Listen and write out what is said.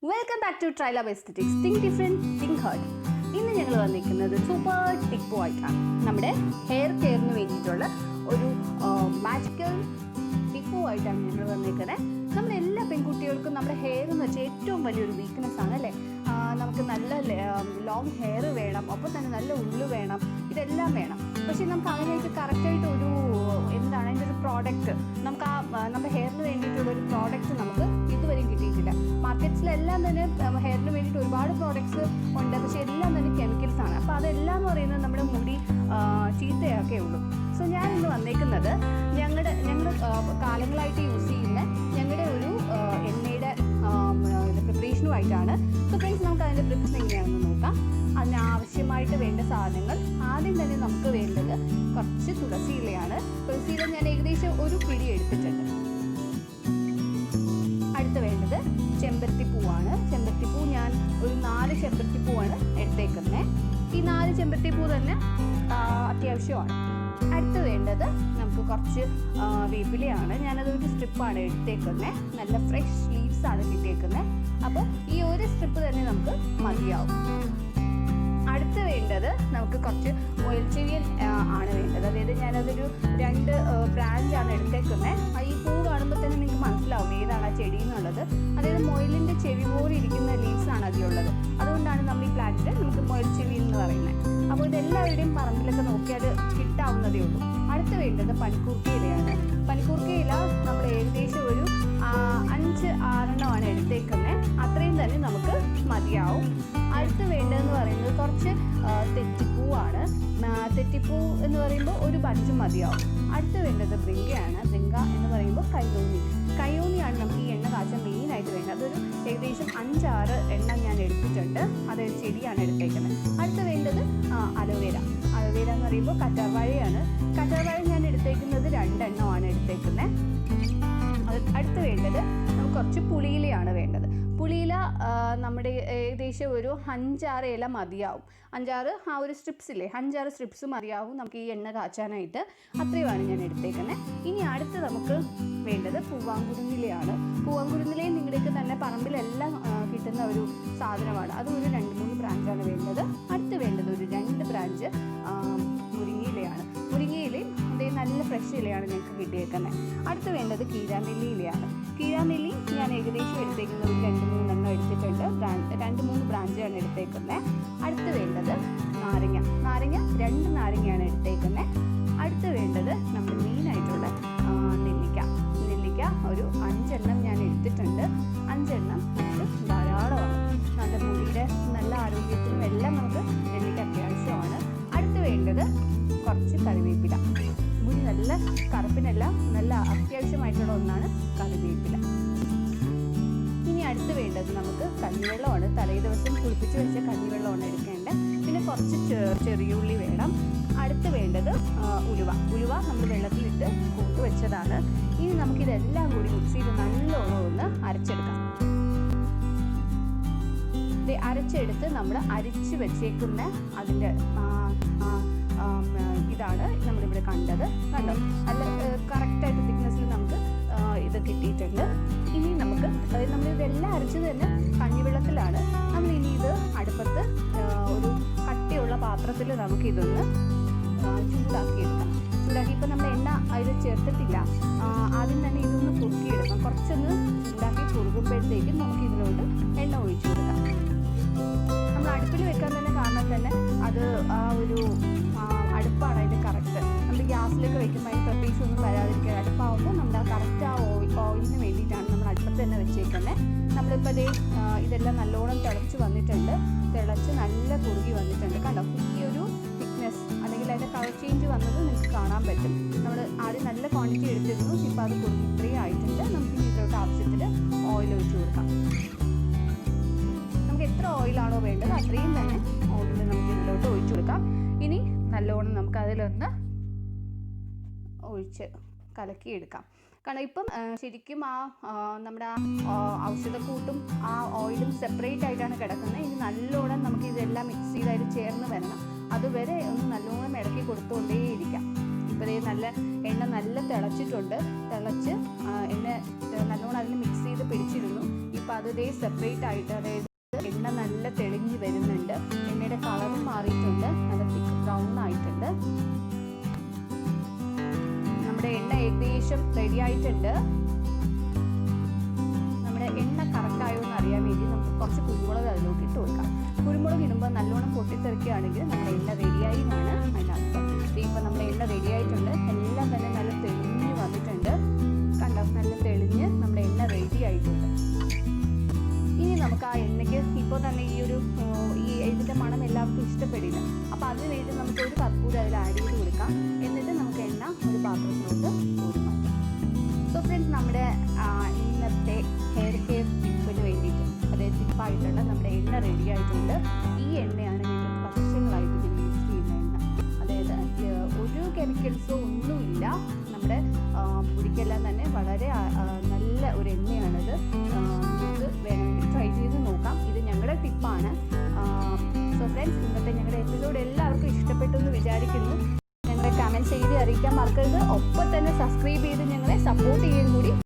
Welcome back to tRiLavA Aesthetics. Think different, think hard. ഇന്ന് ഞങ്ങൾ വന്നിരിക്കുന്നത് സൂപ്പർ ടിപ്പ് ആയിട്ടാണ്. നമ്മുടെ ഹെയർ കെയറിന് വേണ്ടിയിട്ടുള്ള ഒരു മാജിക്കൽ ടിപ്പു ആയിട്ടാണ് ഞങ്ങൾ വന്നിരിക്കുന്നത്. നമ്മുടെ എല്ലാ പെൺകുട്ടികൾക്കും നമ്മുടെ ഹെയർ എന്ന് വെച്ചാൽ ഏറ്റവും വലിയൊരു വീക്ക്നെസ് ആണ് അല്ലേ. നമുക്ക് നല്ല ലോങ് ഹെയർ വേണം, ഒപ്പം തന്നെ നല്ല ഉള്ളു വേണം, ഇതെല്ലാം വേണം. പക്ഷേ നമുക്ക് അതിനായിട്ട് കറക്റ്റായിട്ട് ഒരു എന്താണ് അതിൻ്റെ ഒരു പ്രോഡക്റ്റ് നമുക്ക് നമ്മുടെ ഹെയറിന് വേണ്ടിയിട്ടുള്ളൊരു പ്രോഡക്റ്റ് നമുക്ക് ഇതുവരെയും കിട്ടിയിട്ടില്ല. മാർക്കറ്റ്സിലെല്ലാം തന്നെ ഹെയറിന് വേണ്ടിയിട്ട് ഒരുപാട് പ്രോഡക്ട്സ് ഉണ്ട്, പക്ഷേ എല്ലാം തന്നെ കെമിക്കൽസ് ആണ്. അപ്പോൾ അതെല്ലാം എന്ന് പറയുന്നത് നമ്മുടെ മുടി ചീത്തയൊക്കെ ഉള്ളൂ. സോ ഞാൻ ഇന്ന് വന്നേക്കുന്നത് ഞങ്ങൾ കാലങ്ങളായിട്ട് യൂസ് ചെയ്യുന്ന ഞങ്ങളുടെ ഒരു എണ്ണയുടെ പ്രിപ്പറേഷനുമായിട്ടാണ്. സോ ഫ്രണ്ട്സ്, നമുക്ക് അതിൻ്റെ പ്രിപ്പറേഷൻ എങ്ങനെയാണെന്ന് നോക്കാം. അതിനാവശ്യമായിട്ട് വേണ്ട സാധനങ്ങൾ ആദ്യം തന്നെ നമുക്ക് വേണ്ടത് കുറച്ച് തുളസി ഇലയാണ്. തുളസി ഇല ഞാൻ ഏകദേശം ഒരു പിടി എടുത്തിട്ടുണ്ട്. അടുത്ത് വേണ്ടത് ചെമ്പരത്തിപ്പൂവാണ്. ചെമ്പരത്തിപ്പൂ ഞാൻ ഒരു 4 ചെമ്പരത്തിപ്പൂവാണ് എടുത്തേക്കുന്നത്. ഈ 4 ചെമ്പരത്തിപ്പൂ തന്നെ അത്യാവശ്യമാണ്. അടുത്ത് വേണ്ടത് നമുക്ക് കുറച്ച് വേപ്പിലയാണ്. ഞാനതൊരു സ്ട്രിപ്പാണ് എടുത്തേക്കുന്നത്. നല്ല ഫ്രഷ് ലീവ്സാണ് കിട്ടിയേക്കുന്നത്. അപ്പോൾ ഈ ഒരു സ്ട്രിപ്പ് തന്നെ നമുക്ക് മതിയാവും. അടുത്ത് വേണ്ടത് നമുക്ക് കുറച്ച് മുയൽ ചെവിയൻ ആണ് വേണ്ടത്. അതായത് ഞാനതൊരു 2 ബ്രാഞ്ചാണ് എടുത്തേക്കുന്നത്. ഈ പൂ കാണുമ്പോൾ തന്നെ നിങ്ങൾക്ക് മനസ്സിലാവും ഏതാണ് ആ ചെടി എന്നുള്ളത്. അതായത് മുയലിൻ്റെ ചെവി പോലെ ഇരിക്കുന്ന ലീവ്സാണ് അതിലുള്ളത്. അതുകൊണ്ടാണ് നമ്മൾ ഈ പ്ലാന്റിൽ നമുക്ക് മുയൽ ചെവി എന്ന് പറയുന്നത്. അപ്പോൾ ഇതെല്ലാവരുടെയും പറമ്പിലൊക്കെ നോക്കിയാൽ കിട്ടാവുന്നതേ ഉള്ളൂ. അടുത്ത് വേണ്ടത് പനിക്കൂർക്ക ഇലയാണ്. പനിക്കൂർക്ക ഇല നമ്മൾ ഏകദേശം ഒരു 5-6 എടുത്തേക്കുന്നത്. അത്രയും തന്നെ നമുക്ക് മതിയാവും. അടുത്ത് വേണ്ടതെന്ന് പറയുന്നത് കുറച്ച് തെറ്റിപ്പൂവാണ്. തെറ്റിപ്പൂ എന്ന് പറയുമ്പോൾ ഒരു ബഞ്ച് മതിയാവും. അടുത്ത് വേണ്ടത് ബ്രിങ്കയാണ്. ബ്രിങ്ക എന്ന് പറയുമ്പോൾ കയ്യോന്നിയാണ് നമുക്ക് ഈ എണ്ണ കാച്ചാൻ മെയിനായിട്ട് വേണ്ടത്. അതൊരു ഏകദേശം 5-6 എണ്ണ ഞാൻ എടുത്തിട്ടുണ്ട്. അതൊരു ചെടിയാണ് എടുത്തേക്കുന്നത്. അടുത്ത് വേണ്ടത് അലോവേര എന്ന് പറയുമ്പോൾ കറ്റാർവാഴയാണ്. കറ്റാർവാഴ ഞാൻ എടുത്തേക്കുന്നത് 2 എണ്ണമാണ് എടുത്തേക്കുന്നത്. അടുത്ത് വേണ്ടത് നമുക്ക് കുറച്ച് പുളിയിലയാണ് വേണ്ടത്. പുളിയില നമ്മുടെ ഏകദേശം ഒരു 5-6 ഇല മതിയാവും. 5-6 ആ ഒരു സ്ട്രിപ്സില്ലേ, 5-6 സ്ട്രിപ്സ് മതിയാവും നമുക്ക് ഈ എണ്ണ കാച്ചാനായിട്ട്. അത്രയുമാണ് ഞാൻ എടുത്തേക്കുന്നത്. ഇനി അടുത്ത് നമുക്ക് വേണ്ടത് പൂവാങ്കുരുന്നിലയാണ്. പൂവാങ്കുരുന്നിലയും നിങ്ങളുടെയൊക്കെ തന്നെ പറമ്പിലെല്ലാം കിട്ടുന്ന ഒരു സാധനമാണ്. അത് ഒരു 2-3 ബ്രാഞ്ചാണ് വേണ്ടത്. അടുത്ത് വേണ്ടത് ഒരു 2 ബ്രാഞ്ച് മുരിങ്ങയിലയാണ്. മുരിങ്ങയിലയും അതേ നല്ല ഫ്രഷ് ഇലയാണ് ഞങ്ങൾക്ക് കിട്ടിയേക്കുന്നത്. അടുത്ത് വേണ്ടത് കീഴാനെല്ലി ഇലയാണ്. കീഴാനെല്ലി ഞാൻ ഏകദേശം എടുത്തേക്കുന്നത് ഒരു 2-3 എണ്ണം എടുത്തിട്ടുണ്ട്. 2-3 ബ്രാഞ്ചാണ് എടുത്തേക്കുന്നത്. അടുത്ത് വേണ്ടത് നാരങ്ങ 2 നാരങ്ങയാണ് എടുത്തേക്കുന്നത്. അടുത്ത് വേണ്ടത് നമ്മൾ മെയിനായിട്ടുള്ള നെല്ലിക്ക ഒരു 5 എണ്ണം ഞാൻ എടുത്തിട്ടുണ്ട്. 5 എണ്ണം നമുക്ക് ധാരാളമാണ്. നല്ല മുടിയുടെ നല്ല ആരോഗ്യത്തിനും എല്ലാം നമുക്ക് നെല്ലിക്ക അത്യാവശ്യമാണ്. അടുത്ത് വേണ്ടത് കുറച്ച് കറിവേപ്പില. മുടി നല്ല കറുപ്പിനെല്ലാം നല്ല അത്യാവശ്യമായിട്ടുള്ള ഒന്നാണ് കറിവേപ്പില. ഇനി അടുത്ത് വേണ്ടത് നമുക്ക് കഞ്ഞിവെള്ളമാണ്. തലേ ദിവസം കുളിപ്പിച്ച് വെച്ച കഞ്ഞിവെള്ളമാണ് എടുക്കേണ്ടത്. പിന്നെ കുറച്ച് ചെറിയുള്ളി വേണം. അടുത്ത് വേണ്ടത് ഉലുവ നമ്മൾ വെള്ളത്തിലിട്ട് കൂട്ട് വെച്ചതാണ്. ഇനി നമുക്കിതെല്ലാം കൂടി മിക്സ് ചെയ്ത് നല്ലോണം ഒന്ന് അരച്ചെടുക്കാം. അരച്ചെടുത്ത് നമ്മൾ അരിച്ച് വെച്ചേക്കുന്ന അതിൻ്റെ ഇതാണ് നമ്മളിവിടെ കണ്ടത്. കണ്ടോ, നല്ല കറക്റ്റായിട്ട് തിക്നെസ്സിൽ നമുക്ക് ഇത് കിട്ടിയിട്ടുണ്ട്. ഇനി നമ്മളിതെല്ലാം അരച്ചത് തന്നെ കഞ്ഞിവെള്ളത്തിലാണ്. നമ്മൾ ഇനി ഇത് അടുപ്പത്ത് ഒരു കട്ടിയുള്ള പാത്രത്തിൽ നമുക്കിതൊന്ന് ചൂടാക്കിയെടുക്കാം. ഇപ്പം നമ്മൾ എണ്ണ അതിൽ ചേർത്തിട്ടില്ല. ആദ്യം തന്നെ ഇതൊന്ന് കുറുക്കിയെടുക്കാം. കുറച്ചൊന്ന് ചൂടാക്കി കുറുകുമ്പോഴത്തേക്കും നമുക്ക് ഇതിലോട്ട് എണ്ണ ഒഴിച്ചു കൊടുക്കാം. നമ്മൾ അടുപ്പിൽ വെക്കാൻ തന്നെ കാരണം തന്നെ അത് ആ ഒരു അടുപ്പാണ് അതിൻ്റെ കറക്റ്റ്. നമ്മൾ ഗ്യാസിലൊക്കെ വെക്കുമ്പോൾ അതിന് പ്രത്യേകിച്ച് ഒന്നും വരാതിരിക്കുക. അടുപ്പാകുമ്പോൾ നമ്മുടെ കറക്റ്റ് ആ ഓയിലിന് വേണ്ടിയിട്ടാണ് നമ്മൾ അടുപ്പത്ത് തന്നെ വെച്ചേക്കുന്നത്. നമ്മളിപ്പോൾ ഇതെല്ലാം നല്ലോണം തിളച്ച് വന്നിട്ടുണ്ട്. തിളച്ച് നല്ല കുറുകി വന്നിട്ടുണ്ട്. കണ്ടോ, ഈ ഒരു തിക്നെസ് അല്ലെങ്കിൽ അതിൻ്റെ കളർ ചേഞ്ച് വന്നത് നിങ്ങൾക്ക് കാണാൻ പറ്റും. നമ്മൾ ആദ്യം നല്ല ക്വാണ്ടിറ്റി എടുത്തിരുന്നു. ഇപ്പോൾ അത് കുറുകി ഇത്രയും ആയിട്ടുണ്ട്. നമുക്ക് ഇതിലോട്ട് ആവശ്യത്തിന് ഓയിൽ ഒഴിച്ച് കൊടുക്കാം. നമുക്ക് എത്ര ഓയിലാണോ വേണ്ടത് അത്രയും തന്നെ ഓയിൽ നമുക്ക് ഇതിലോട്ട് ഒഴിച്ചു കൊടുക്കാം. ഇനി നല്ലോണം നമുക്ക് അതിലൊന്ന് ഒഴിച്ച് കലക്കിയെടുക്കാം. കാരണം ഇപ്പം ശരിക്കും നമ്മുടെ ഔഷധക്കൂട്ടും ആ ഓയിലും സെപ്പറേറ്റ് ആയിട്ടാണ് കിടക്കുന്നത്. ഇനി നല്ലോണം നമുക്ക് ഇതെല്ലാം മിക്സ് ചെയ്ത് അതിൽ ചേർന്ന് വരണം. അതുവരെ ഒന്ന് നല്ലോണം ഇളക്കി കൊടുത്തുകൊണ്ടേയിരിക്കാം. ഇപ്പോൾ നല്ല എണ്ണ നല്ല തിളച്ചിട്ടുണ്ട്. തിളച്ച് എണ്ണ നല്ലോണം അതിൽ മിക്സ് ചെയ്ത് പിടിച്ചിരുന്നു. ഇപ്പോൾ അപ്പോൾ അത് ഇതേ സെപ്പറേറ്റ് ആയിട്ട്, അതായത് എണ്ണ നല്ല തെളിഞ്ഞ് വരുന്നുണ്ട്, എണ്ണയുടെ കളറും മാറിയിട്ടുണ്ട്, നല്ല തിക്ക് ബ്രൗൺ ആയിട്ടുണ്ട്. നമ്മുടെ എണ്ണ ഏകദേശം റെഡി ആയിട്ടുണ്ട്. നമ്മുടെ എണ്ണ കറക്റ്റായോ എന്ന് അറിയാൻ വേണ്ടി നമുക്ക് കുറച്ച് കുരുമുളക് അതിലോട്ട് ഇട്ട് കൊടുക്കാം. കുരുമുളക് ഇടുമ്പോൾ നല്ലോണം പൊട്ടിത്തെറിക്കുകയാണെങ്കിൽ നമ്മുടെ എണ്ണ റെഡിയായി എന്നാണ് അതിനർത്ഥം. ഇപ്പം നമ്മുടെ എണ്ണ റെഡി ആയിട്ടുണ്ട്. എല്ലാം തന്നെ നല്ല തെളിഞ്ഞ് വന്നിട്ടുണ്ട്. കണ്ടോ, നല്ല തെളിഞ്ഞ് നമ്മുടെ എണ്ണ റെഡി ആയിട്ടുണ്ട്. ഇനി നമുക്ക് ആ എണ്ണയ്ക്ക് ഇപ്പോൾ തന്നെ ഇതിൻ്റെ മണം എല്ലാവർക്കും ഇഷ്ടപ്പെടില്ല. അപ്പോൾ അതിന് വേണ്ടി നമുക്ക് ഒരു കർപ്പൂരം അതിൽ ആഡ് ചെയ്ത് കൊടുക്കാം. എന്നിട്ട് നമുക്ക് എണ്ണ ഒരു പാത്രത്തിലോട്ട് കോരി മാറ്റാം. സോ ഫ്രണ്ട്സ്, നമ്മുടെ ഇന്നത്തെ ഹെയർ കെയർ ടിപ്പിന് വേണ്ടിയിട്ട്, അതായത് ടിപ്പായിട്ടുള്ള നമ്മുടെ എണ്ണ റെഡി ആയിട്ടുണ്ട്. ഈ എണ്ണയാണ് ഞങ്ങൾ വർഷങ്ങളായിട്ട് ഞങ്ങൾ യൂസ് ചെയ്യുന്ന എണ്ണ. അതായത് ഒരു കെമിക്കൽസോ ഒന്നുമില്ല. നമ്മുടെ മുടിക്കെല്ലാം തന്നെ വളരെ നല്ല ഒരു എണ്ണയാണത്. നമുക്ക് വേണമെങ്കിൽ ട്രൈ ചെയ്ത് നോക്കാം. ഇത് ഞങ്ങളുടെ ടിപ്പാണ്. സോ ഫ്രണ്ട്സ്, ഇന്നത്തെ ഞങ്ങളുടെ എപ്പിസോഡ് എല്ലാവർക്കും ഇഷ്ടപ്പെട്ടു എന്ന് വിചാരിക്കുന്നു. ഞങ്ങളെ കമൻറ്റ് ചെയ്ത് അറിയിക്കാൻ മറക്കരുത്. ഒപ്പം തന്നെ സബ്സ്ക്രൈബ് ചെയ്ത് ഞങ്ങളെ സപ്പോർട്ട് ചെയ്യുകയും കൂടി